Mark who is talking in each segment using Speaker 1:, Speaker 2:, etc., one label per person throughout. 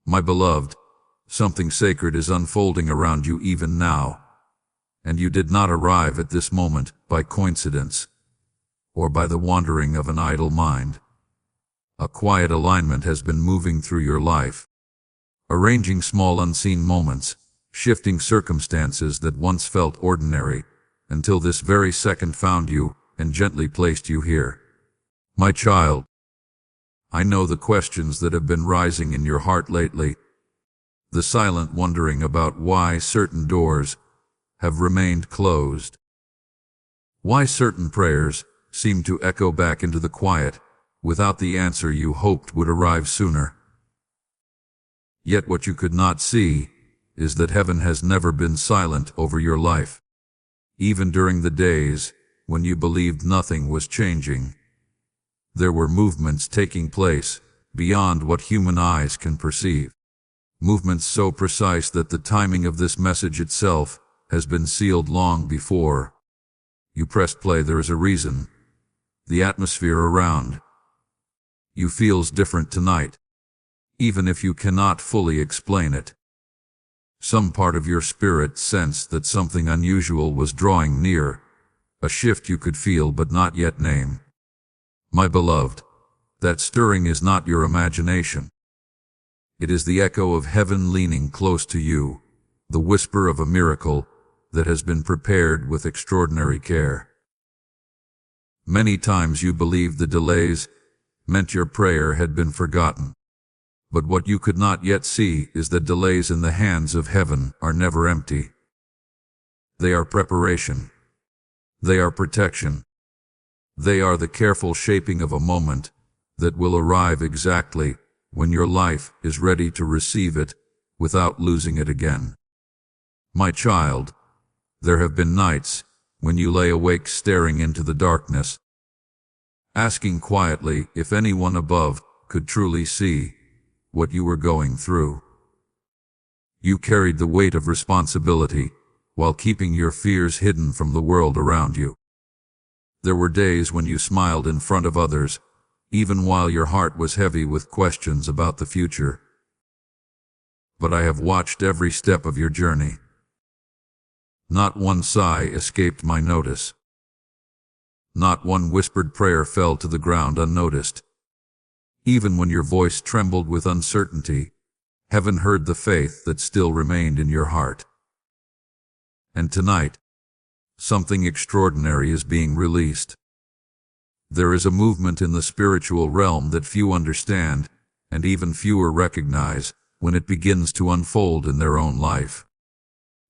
Speaker 1: My beloved, something sacred is unfolding around you even now, and you did not arrive at this moment by coincidence or by the wandering of an idle mind. A quiet alignment has been moving through your life, arranging small unseen moments, shifting circumstances that once felt ordinary, until this very second found you and gently placed you here. My child, I know the questions that have been rising in your heart lately, the silent wondering about why certain doors have remained closed, why certain prayers seem to echo back into the quiet without the answer you hoped would arrive sooner. Yet what you could not see is that heaven has never been silent over your life. Even during the days when you believed nothing was changing, there were movements taking place beyond what human eyes can perceive. Movements so precise that the timing of this message itself has been sealed long before you pressed play. There is a reason. The atmosphere around you feels different tonight, even if you cannot fully explain it. Some part of your spirit sensed that something unusual was drawing near, a shift you could feel but not yet name. My beloved, that stirring is not your imagination. It is the echo of heaven leaning close to you, the whisper of a miracle that has been prepared with extraordinary care. Many times you believed the delays meant your prayer had been forgotten. But what you could not yet see is that delays in the hands of heaven are never empty. They are preparation. They are protection. They are the careful shaping of a moment that will arrive exactly when your life is ready to receive it without losing it again. My child, there have been nights when you lay awake staring into the darkness, asking quietly if anyone above could truly see what you were going through. You carried the weight of responsibility while keeping your fears hidden from the world around you. There were days when you smiled in front of others, even while your heart was heavy with questions about the future. But I have watched every step of your journey. Not one sigh escaped my notice. Not one whispered prayer fell to the ground unnoticed. Even when your voice trembled with uncertainty, heaven heard the faith that still remained in your heart. And tonight, something extraordinary is being released. There is a movement in the spiritual realm that few understand, and even fewer recognize when it begins to unfold in their own life.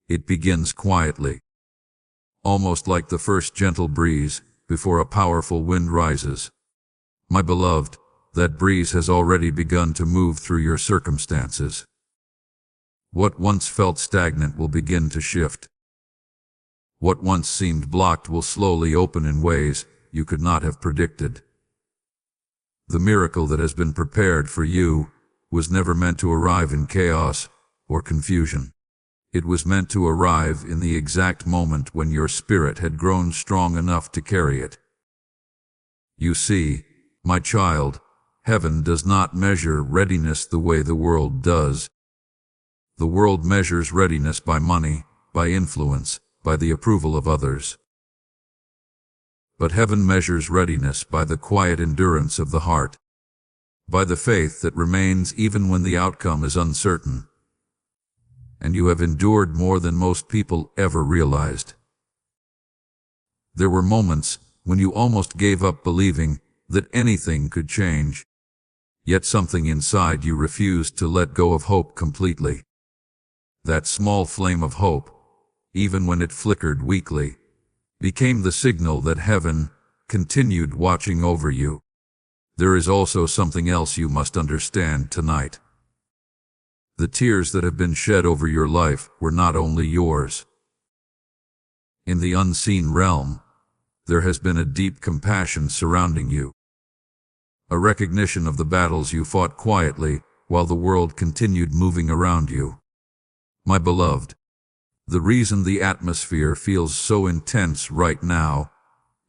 Speaker 1: It begins quietly, almost like the first gentle breeze before a powerful wind rises. My beloved, that breeze has already begun to move through your circumstances. What once felt stagnant will begin to shift. What once seemed blocked will slowly open in ways you could not have predicted. The miracle that has been prepared for you was never meant to arrive in chaos or confusion. It was meant to arrive in the exact moment when your spirit had grown strong enough to carry it. You see, my child, heaven does not measure readiness the way the world does. The world measures readiness by money, by influence, by the approval of others. But heaven measures readiness by the quiet endurance of the heart, by the faith that remains even when the outcome is uncertain. And you have endured more than most people ever realized. There were moments when you almost gave up believing that anything could change, yet something inside you refused to let go of hope completely. That small flame of hope, even when it flickered weakly, became the signal that heaven continued watching over you. There is also something else you must understand tonight. The tears that have been shed over your life were not only yours. In the unseen realm, there has been a deep compassion surrounding you. A recognition of the battles you fought quietly while the world continued moving around you. My beloved, the reason the atmosphere feels so intense right now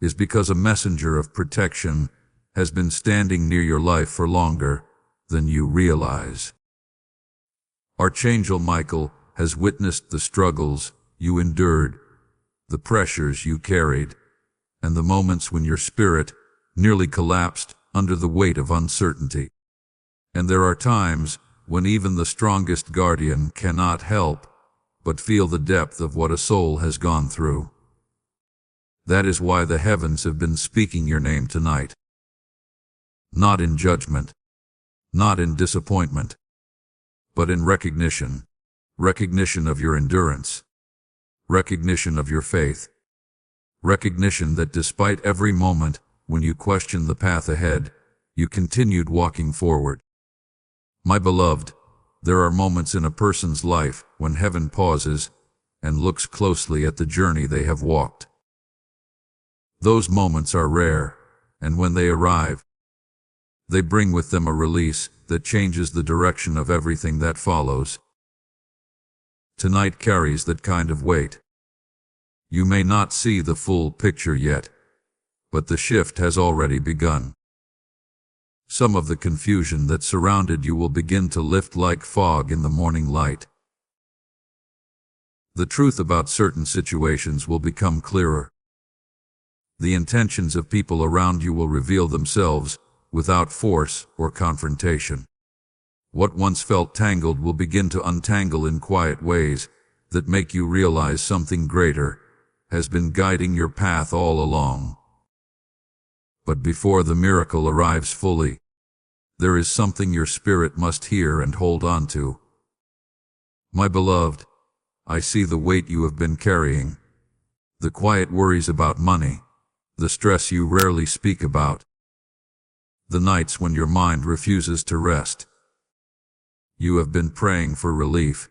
Speaker 1: is because a messenger of protection has been standing near your life for longer than you realize. Archangel Michael has witnessed the struggles you endured, the pressures you carried, and the moments when your spirit nearly collapsed under the weight of uncertainty. And there are times when even the strongest guardian cannot help but feel the depth of what a soul has gone through. That is why the heavens have been speaking your name tonight. Not in judgment, not in disappointment, but in recognition. Recognition of your endurance, recognition of your faith, recognition that despite every moment when you questioned the path ahead, you continued walking forward. My beloved, there are moments in a person's life when heaven pauses and looks closely at the journey they have walked. Those moments are rare, and when they arrive, they bring with them a release that changes the direction of everything that follows. Tonight carries that kind of weight. You may not see the full picture yet, but the shift has already begun. Some of the confusion that surrounded you will begin to lift like fog in the morning light. The truth about certain situations will become clearer. The intentions of people around you will reveal themselves without force or confrontation. What once felt tangled will begin to untangle in quiet ways that make you realize something greater has been guiding your path all along. But before the miracle arrives fully, there is something your spirit must hear and hold on to. My beloved, I see the weight you have been carrying, the quiet worries about money, the stress you rarely speak about, the nights when your mind refuses to rest. You have been praying for relief,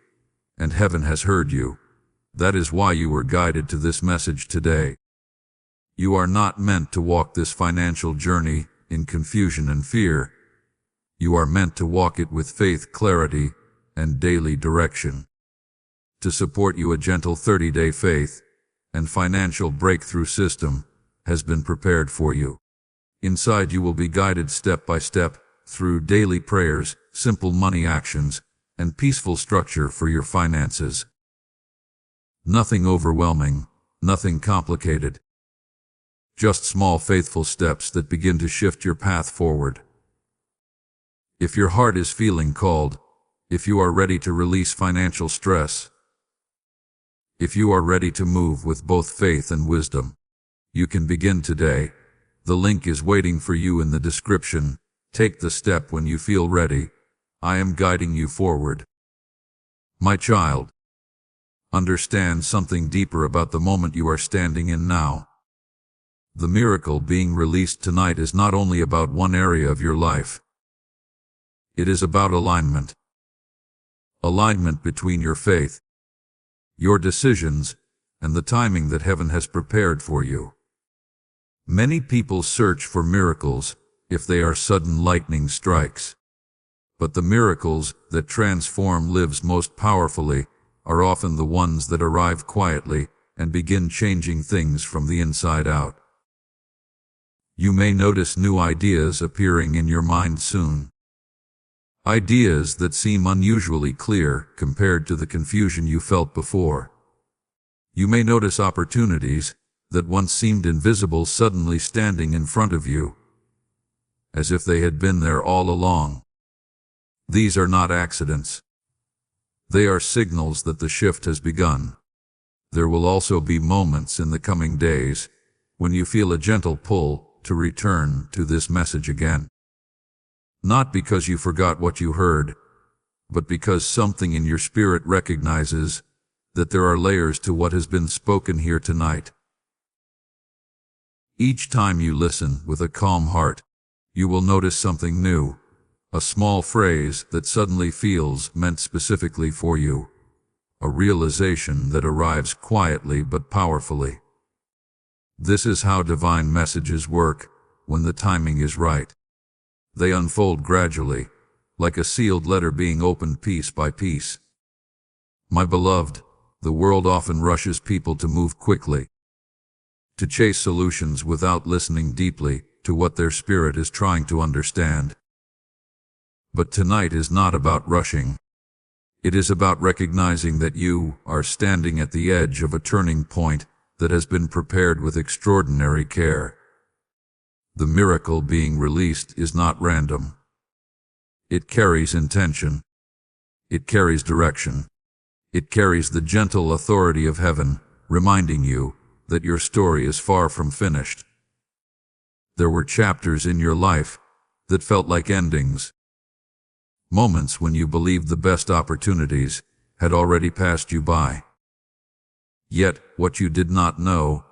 Speaker 1: and heaven has heard you. That is why you were guided to this message today. You are not meant to walk this financial journey in confusion and fear. You are meant to walk it with faith, clarity, and daily direction. To support you, a gentle 30-day faith and financial breakthrough system has been prepared for you. Inside you will be guided step by step through daily prayers, simple money actions, and peaceful structure for your finances. Nothing overwhelming, nothing complicated. Just small faithful steps that begin to shift your path forward. If your heart is feeling called, if you are ready to release financial stress, if you are ready to move with both faith and wisdom, you can begin today. The link is waiting for you in the description. Take the step when you feel ready. I am guiding you forward. My child, understand something deeper about the moment you are standing in now. The miracle being released tonight is not only about one area of your life. It is about alignment. Alignment between your faith, your decisions, and the timing that heaven has prepared for you. Many people search for miracles if they are sudden lightning strikes. But the miracles that transform lives most powerfully are often the ones that arrive quietly and begin changing things from the inside out. You may notice new ideas appearing in your mind soon. Ideas that seem unusually clear compared to the confusion you felt before. You may notice opportunities that once seemed invisible suddenly standing in front of you, as if they had been there all along. These are not accidents. They are signals that the shift has begun. There will also be moments in the coming days when you feel a gentle pull to return to this message again. Not because you forgot what you heard, but because something in your spirit recognizes that there are layers to what has been spoken here tonight. Each time you listen with a calm heart, you will notice something new, a small phrase that suddenly feels meant specifically for you, a realization that arrives quietly but powerfully. This is how divine messages work when the timing is right. They unfold gradually, like a sealed letter being opened piece by piece. My beloved, the world often rushes people to move quickly, to chase solutions without listening deeply to what their spirit is trying to understand. But tonight is not about rushing. It is about recognizing that you are standing at the edge of a turning point that has been prepared with extraordinary care. The miracle being released is not random. It carries intention. It carries direction. It carries the gentle authority of heaven, reminding you that your story is far from finished. There were chapters in your life that felt like endings. Moments when you believed the best opportunities had already passed you by. Yet, what you did not know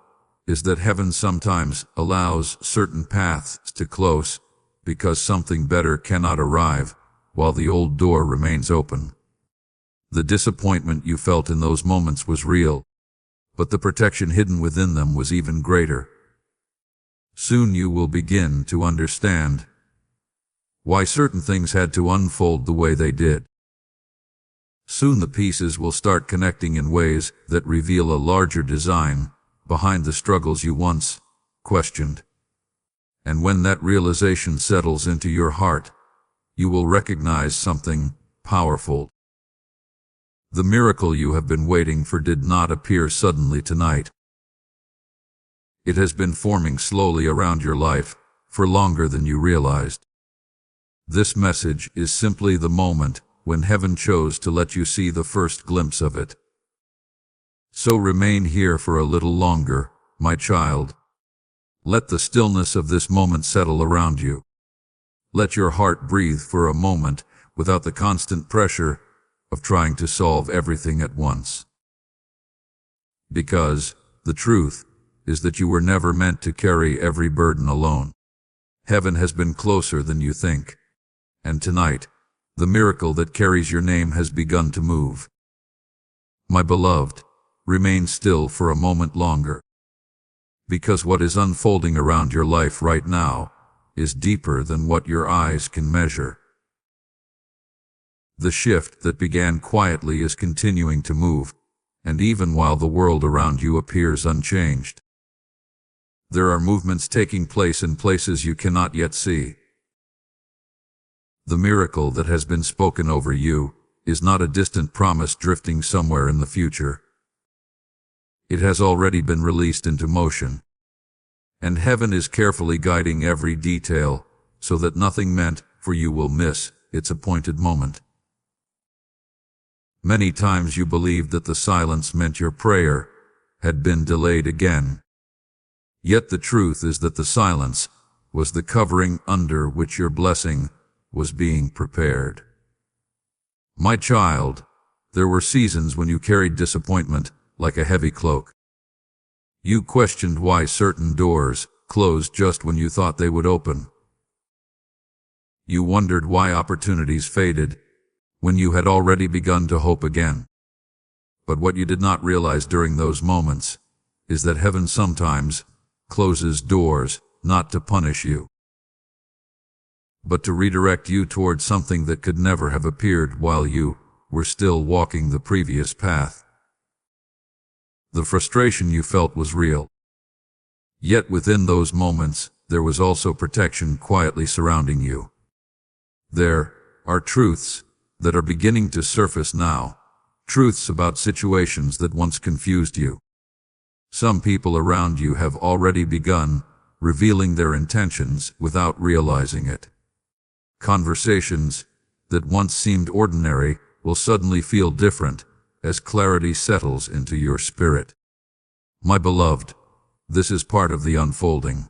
Speaker 1: is that heaven sometimes allows certain paths to close because something better cannot arrive while the old door remains open. The disappointment you felt in those moments was real, but the protection hidden within them was even greater. Soon you will begin to understand why certain things had to unfold the way they did. Soon the pieces will start connecting in ways that reveal a larger design behind the struggles you once questioned. And when that realization settles into your heart, you will recognize something powerful. The miracle you have been waiting for did not appear suddenly tonight. It has been forming slowly around your life for longer than you realized. This message is simply the moment when heaven chose to let you see the first glimpse of it. So remain here for a little longer, my child. Let the stillness of this moment settle around you. Let your heart breathe for a moment without the constant pressure of trying to solve everything at once. Because the truth is that you were never meant to carry every burden alone. Heaven has been closer than you think. And tonight, the miracle that carries your name has begun to move. My beloved, remain still for a moment longer. Because what is unfolding around your life right now is deeper than what your eyes can measure. The shift that began quietly is continuing to move, and even while the world around you appears unchanged, there are movements taking place in places you cannot yet see. The miracle that has been spoken over you is not a distant promise drifting somewhere in the future. It has already been released into motion, and heaven is carefully guiding every detail so that nothing meant for you will miss its appointed moment. Many times you believed that the silence meant your prayer had been delayed again. Yet the truth is that the silence was the covering under which your blessing was being prepared. My child, there were seasons when you carried disappointment like a heavy cloak. You questioned why certain doors closed just when you thought they would open. You wondered why opportunities faded when you had already begun to hope again. But what you did not realize during those moments is that heaven sometimes closes doors not to punish you, but to redirect you towards something that could never have appeared while you were still walking the previous path. The frustration you felt was real. Yet within those moments, there was also protection quietly surrounding you. There are truths that are beginning to surface now, truths about situations that once confused you. Some people around you have already begun revealing their intentions without realizing it. Conversations that once seemed ordinary will suddenly feel different as clarity settles into your spirit. My beloved, this is part of the unfolding.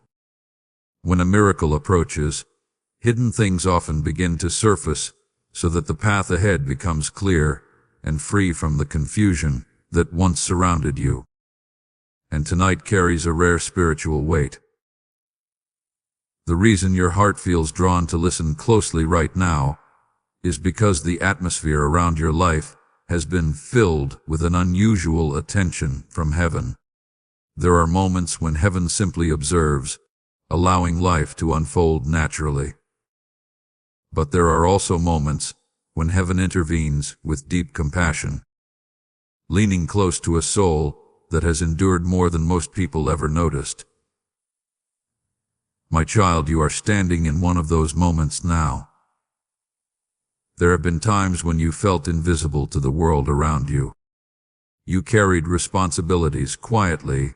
Speaker 1: When a miracle approaches, hidden things often begin to surface so that the path ahead becomes clear and free from the confusion that once surrounded you. And tonight carries a rare spiritual weight. The reason your heart feels drawn to listen closely right now is because the atmosphere around your life has been filled with an unusual attention from heaven. There are moments when heaven simply observes, allowing life to unfold naturally. But there are also moments when heaven intervenes with deep compassion, leaning close to a soul that has endured more than most people ever noticed. My child, you are standing in one of those moments now. There have been times when you felt invisible to the world around you. You carried responsibilities quietly,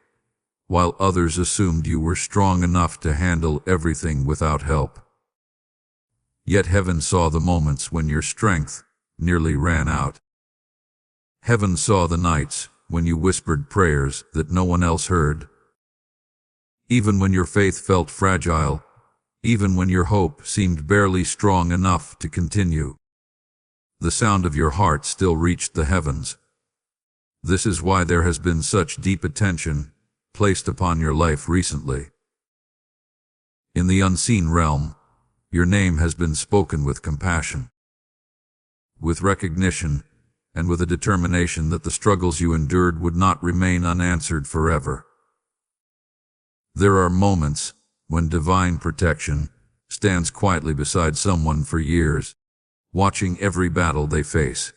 Speaker 1: while others assumed you were strong enough to handle everything without help. Yet heaven saw the moments when your strength nearly ran out. Heaven saw the nights when you whispered prayers that no one else heard. Even when your faith felt fragile, even when your hope seemed barely strong enough to continue, the sound of your heart still reached the heavens. This is why there has been such deep attention placed upon your life recently. In the unseen realm, your name has been spoken with compassion, with recognition, and with a determination that the struggles you endured would not remain unanswered forever. There are moments when divine protection stands quietly beside someone for years, watching every battle they face.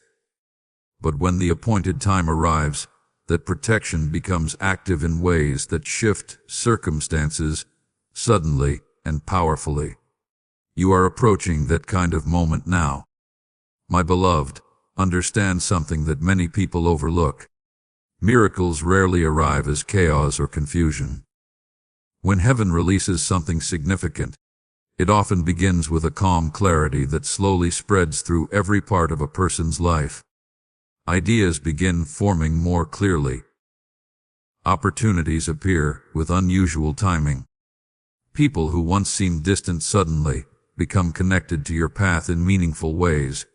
Speaker 1: But when the appointed time arrives, that protection becomes active in ways that shift circumstances suddenly and powerfully. You are approaching that kind of moment now. My beloved, understand something that many people overlook. Miracles rarely arrive as chaos or confusion. When heaven releases something significant, it often begins with a calm clarity that slowly spreads through every part of a person's life. Ideas begin forming more clearly. Opportunities appear with unusual timing. People who once seemed distant suddenly become connected to your path in meaningful ways.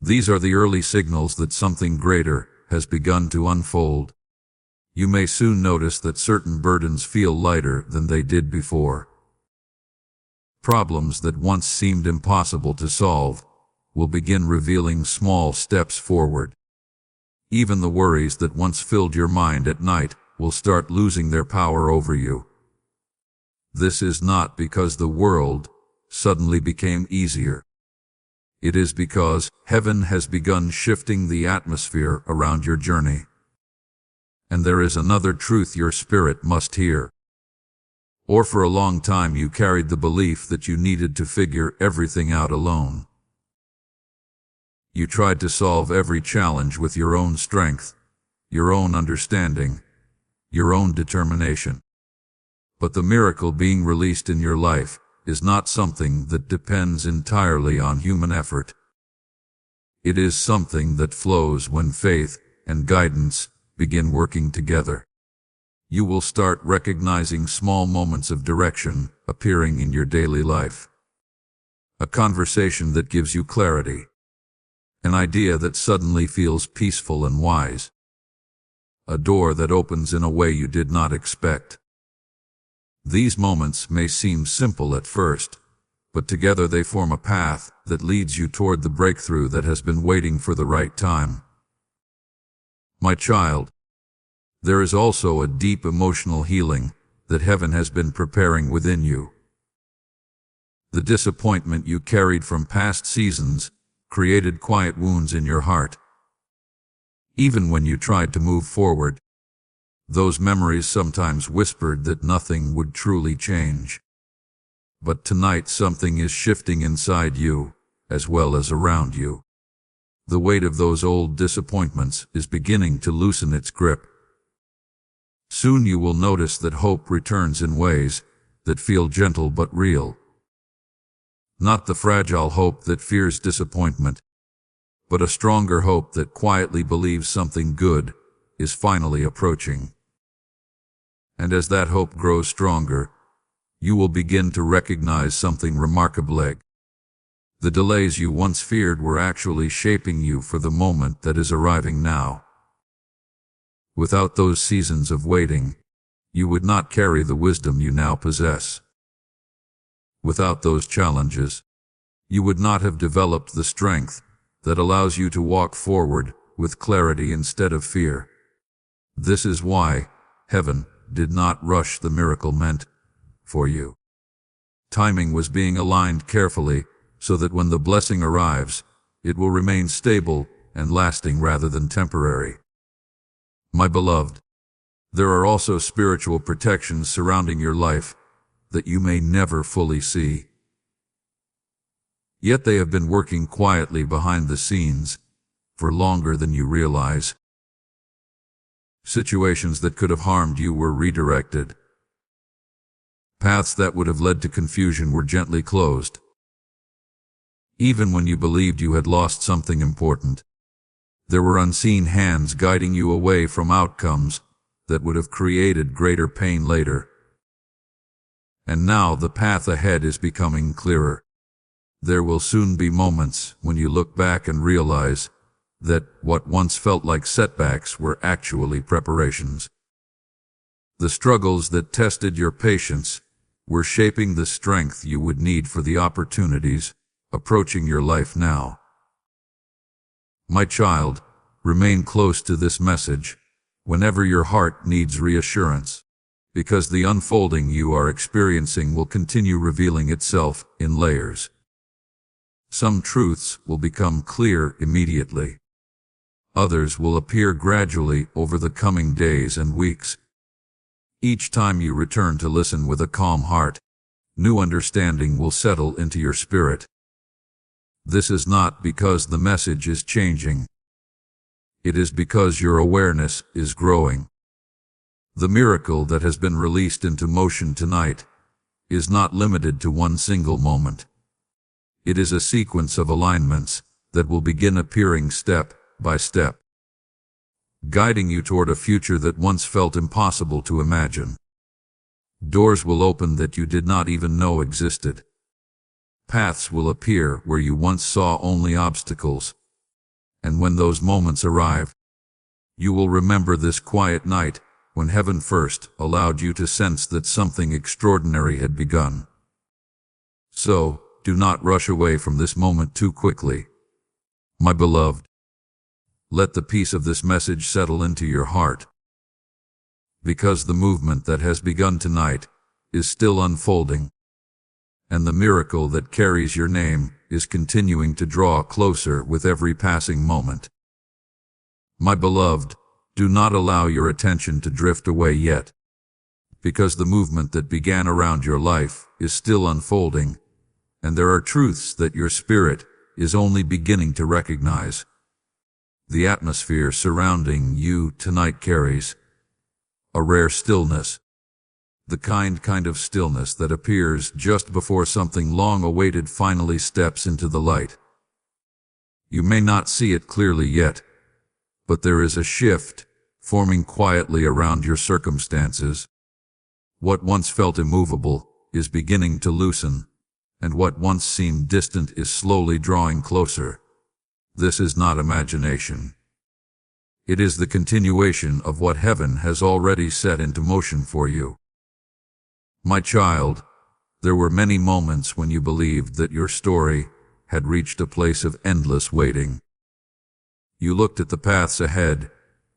Speaker 1: These are the early signals that something greater has begun to unfold. You may soon notice that certain burdens feel lighter than they did before. Problems that once seemed impossible to solve will begin revealing small steps forward. Even the worries that once filled your mind at night will start losing their power over you. This is not because the world suddenly became easier. It is because heaven has begun shifting the atmosphere around your journey. And there is another truth your spirit must hear. Or for a long time you carried the belief that you needed to figure everything out alone. You tried to solve every challenge with your own strength, your own understanding, your own determination. But the miracle being released in your life is not something that depends entirely on human effort. It is something that flows when faith and guidance begin working together. You will start recognizing small moments of direction appearing in your daily life. A conversation that gives you clarity. An idea that suddenly feels peaceful and wise. A door that opens in a way you did not expect. These moments may seem simple at first, but together they form a path that leads you toward the breakthrough that has been waiting for the right time. My child, there is also a deep emotional healing that heaven has been preparing within you. The disappointment you carried from past seasons created quiet wounds in your heart. Even when you tried to move forward, those memories sometimes whispered that nothing would truly change. But tonight something is shifting inside you, as well as around you. The weight of those old disappointments is beginning to loosen its grip. Soon you will notice that hope returns in ways that feel gentle but real. Not the fragile hope that fears disappointment, but a stronger hope that quietly believes something good is finally approaching. And as that hope grows stronger, you will begin to recognize something remarkable. The delays you once feared were actually shaping you for the moment that is arriving now. Without those seasons of waiting, you would not carry the wisdom you now possess. Without those challenges, you would not have developed the strength that allows you to walk forward with clarity instead of fear. This is why heaven did not rush the miracle meant for you. Timing was being aligned carefully so that when the blessing arrives, it will remain stable and lasting rather than temporary. My beloved, there are also spiritual protections surrounding your life that you may never fully see. Yet they have been working quietly behind the scenes for longer than you realize. Situations that could have harmed you were redirected. Paths that would have led to confusion were gently closed. Even when you believed you had lost something important, there were unseen hands guiding you away from outcomes that would have created greater pain later. And now the path ahead is becoming clearer. There will soon be moments when you look back and realize that what once felt like setbacks were actually preparations. The struggles that tested your patience were shaping the strength you would need for the opportunities approaching your life now. My child, remain close to this message whenever your heart needs reassurance, because the unfolding you are experiencing will continue revealing itself in layers. Some truths will become clear immediately. Others will appear gradually over the coming days and weeks. Each time you return to listen with a calm heart, new understanding will settle into your spirit. This is not because the message is changing. It is because your awareness is growing. The miracle that has been released into motion tonight is not limited to one single moment. It is a sequence of alignments that will begin appearing step by step, guiding you toward a future that once felt impossible to imagine. Doors will open that you did not even know existed. Paths will appear where you once saw only obstacles. And when those moments arrive, you will remember this quiet night when heaven first allowed you to sense that something extraordinary had begun. So, do not rush away from this moment too quickly. My beloved, let the peace of this message settle into your heart, because the movement that has begun tonight is still unfolding, and the miracle that carries your name is continuing to draw closer with every passing moment. My beloved, do not allow your attention to drift away yet, because the movement that began around your life is still unfolding, and there are truths that your spirit is only beginning to recognize. The atmosphere surrounding you tonight carries a rare stillness, the kind of stillness that appears just before something long-awaited finally steps into the light. You may not see it clearly yet, but there is a shift forming quietly around your circumstances. What once felt immovable is beginning to loosen, and what once seemed distant is slowly drawing closer. This is not imagination. It is the continuation of what heaven has already set into motion for you. My child, there were many moments when you believed that your story had reached a place of endless waiting. You looked at the paths ahead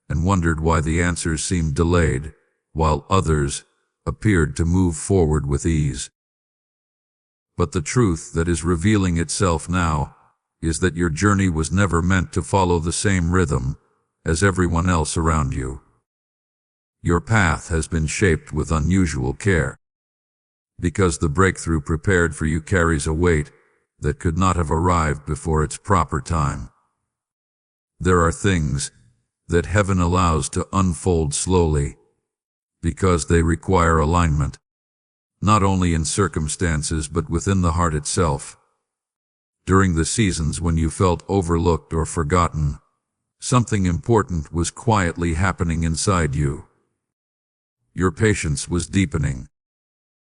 Speaker 1: and wondered why the answers seemed delayed, while others appeared to move forward with ease. But the truth that is revealing itself now is that your journey was never meant to follow the same rhythm as everyone else around you. Your path has been shaped with unusual care, because the breakthrough prepared for you carries a weight that could not have arrived before its proper time. There are things that heaven allows to unfold slowly, because they require alignment, not only in circumstances but within the heart itself. During the seasons when you felt overlooked or forgotten, something important was quietly happening inside you. Your patience was deepening.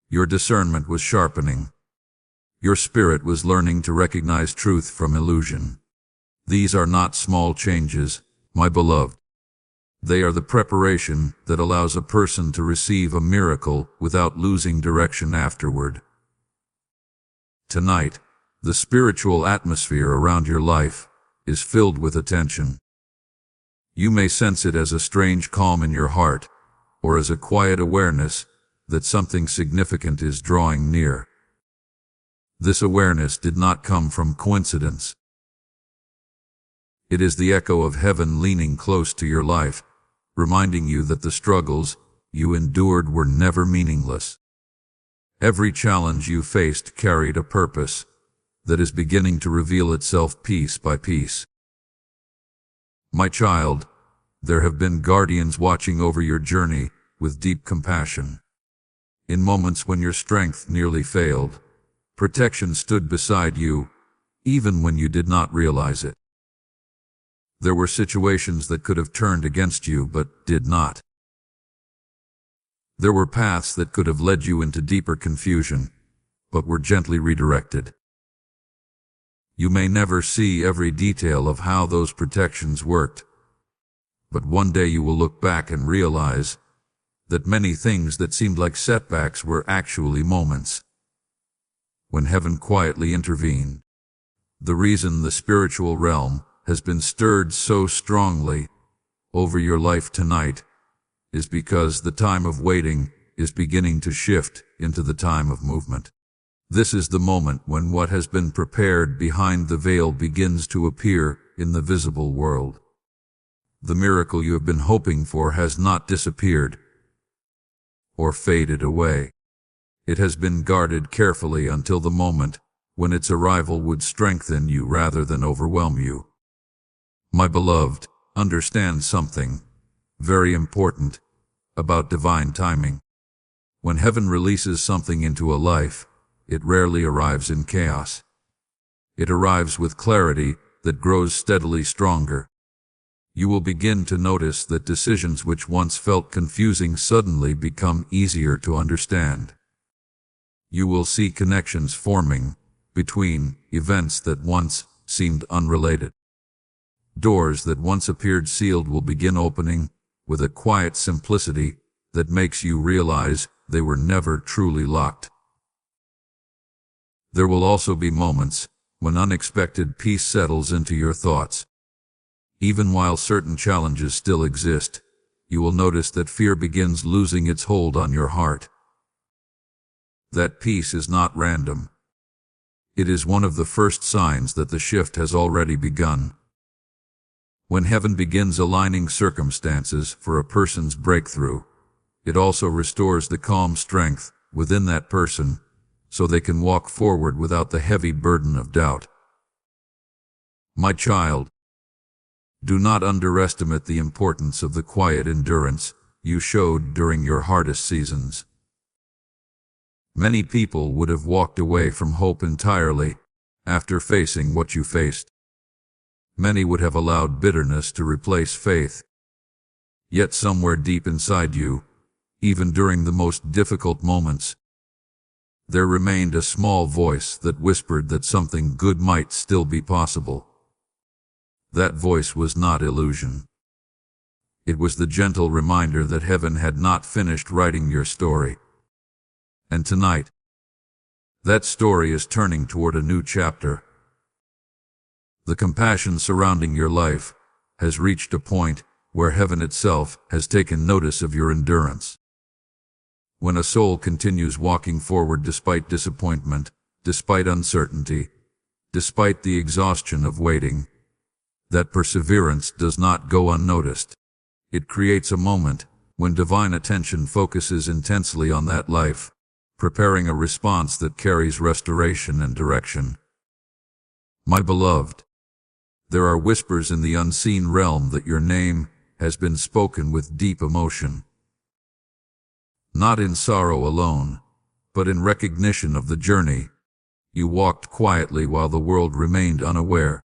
Speaker 1: Your discernment was sharpening. Your spirit was learning to recognize truth from illusion. These are not small changes, my beloved. They are the preparation that allows a person to receive a miracle without losing direction afterward. Tonight, the spiritual atmosphere around your life is filled with attention. You may sense it as a strange calm in your heart, or as a quiet awareness that something significant is drawing near. This awareness did not come from coincidence. It is the echo of heaven leaning close to your life, reminding you that the struggles you endured were never meaningless. Every challenge you faced carried a purpose. that is beginning to reveal itself piece by piece. My child, there have been guardians watching over your journey with deep compassion. In moments when your strength nearly failed, protection stood beside you, even when you did not realize it. There were situations that could have turned against you but did not. There were paths that could have led you into deeper confusion, but were gently redirected. You may never see every detail of how those protections worked, but one day you will look back and realize that many things that seemed like setbacks were actually moments when heaven quietly intervened. The reason the spiritual realm has been stirred so strongly over your life tonight is because the time of waiting is beginning to shift into the time of movement. This is the moment when what has been prepared behind the veil begins to appear in the visible world. The miracle you have been hoping for has not disappeared or faded away. It has been guarded carefully until the moment when its arrival would strengthen you rather than overwhelm you. My beloved, understand something very important about divine timing. When heaven releases something into a life, it rarely arrives in chaos. It arrives with clarity that grows steadily stronger. You will begin to notice that decisions which once felt confusing suddenly become easier to understand. You will see connections forming between events that once seemed unrelated. Doors that once appeared sealed will begin opening with a quiet simplicity that makes you realize they were never truly locked. There will also be moments when unexpected peace settles into your thoughts. Even while certain challenges still exist, you will notice that fear begins losing its hold on your heart. That peace is not random. It is one of the first signs that the shift has already begun. When heaven begins aligning circumstances for a person's breakthrough, it also restores the calm strength within that person so they can walk forward without the heavy burden of doubt. My child, do not underestimate the importance of the quiet endurance you showed during your hardest seasons. Many people would have walked away from hope entirely after facing what you faced. Many would have allowed bitterness to replace faith. Yet somewhere deep inside you, even during the most difficult moments, there remained a small voice that whispered that something good might still be possible. That voice was not illusion. It was the gentle reminder that heaven had not finished writing your story. And tonight, that story is turning toward a new chapter. The compassion surrounding your life has reached a point where heaven itself has taken notice of your endurance. When a soul continues walking forward despite disappointment, despite uncertainty, despite the exhaustion of waiting, that perseverance does not go unnoticed. It creates a moment when divine attention focuses intensely on that life, preparing a response that carries restoration and direction. My beloved, there are whispers in the unseen realm that your name has been spoken with deep emotion. Not in sorrow alone, but in recognition of the journey you walked quietly while the world remained unaware.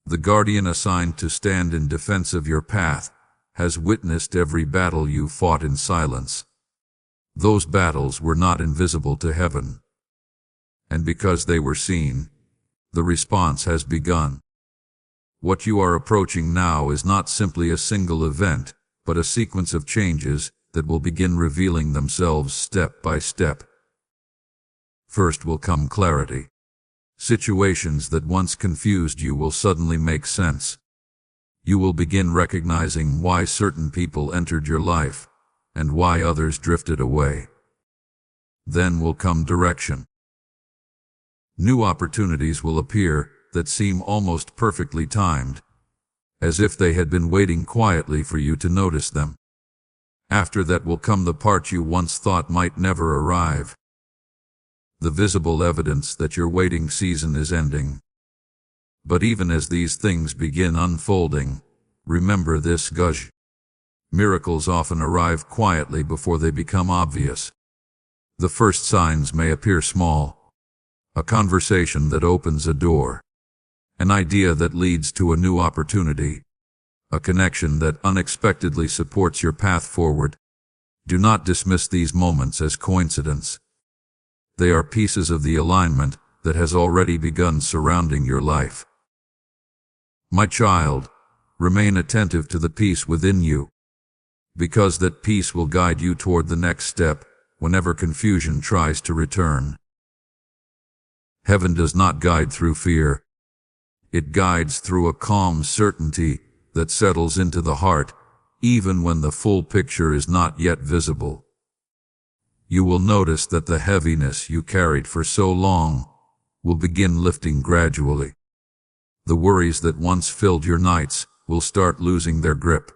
Speaker 1: The guardian assigned to stand in defense of your path has witnessed every battle you fought in silence. Those battles were not invisible to heaven. And because they were seen, the response has begun. What you are approaching now is not simply a single event, but a sequence of changes that will begin revealing themselves step by step. First will come clarity. Situations that once confused you will suddenly make sense. You will begin recognizing why certain people entered your life and why others drifted away. Then will come direction. New opportunities will appear that seem almost perfectly timed, as if they had been waiting quietly for you to notice them. After that will come the part you once thought might never arrive. the visible evidence that your waiting season is ending. But even as these things begin unfolding, remember this, gush. Miracles often arrive quietly before they become obvious. The first signs may appear small. A conversation that opens a door. An idea that leads to a new opportunity. A connection that unexpectedly supports your path forward. Do not dismiss these moments as coincidence. They are pieces of the alignment that has already begun surrounding your life. My child, remain attentive to the peace within you, because that peace will guide you toward the next step whenever confusion tries to return. Heaven does not guide through fear. It guides through a calm certainty that settles into the heart, even when the full picture is not yet visible. You will notice that the heaviness you carried for so long will begin lifting gradually. The worries that once filled your nights will start losing their grip.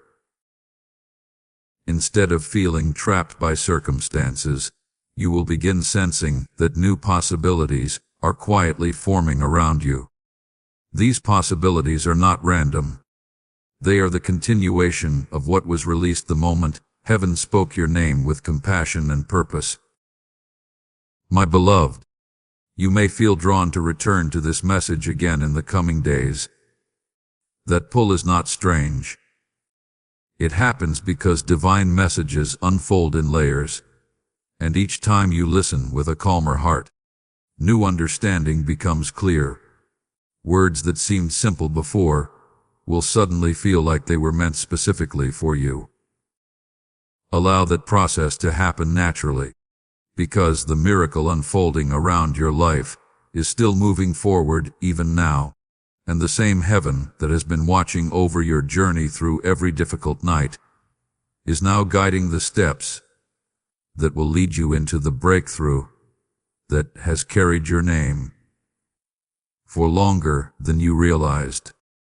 Speaker 1: Instead of feeling trapped by circumstances, you will begin sensing that new possibilities are quietly forming around you. These possibilities are not random. They are the continuation of what was released the moment heaven spoke your name with compassion and purpose. My beloved, you may feel drawn to return to this message again in the coming days. That pull is not strange. It happens because divine messages unfold in layers, and each time you listen with a calmer heart, new understanding becomes clear. Words that seemed simple before will suddenly feel like they were meant specifically for you. Allow that process to happen naturally, because the miracle unfolding around your life is still moving forward even now, and the same heaven that has been watching over your journey through every difficult night is now guiding the steps that will lead you into the breakthrough that has carried your name for longer than you realized.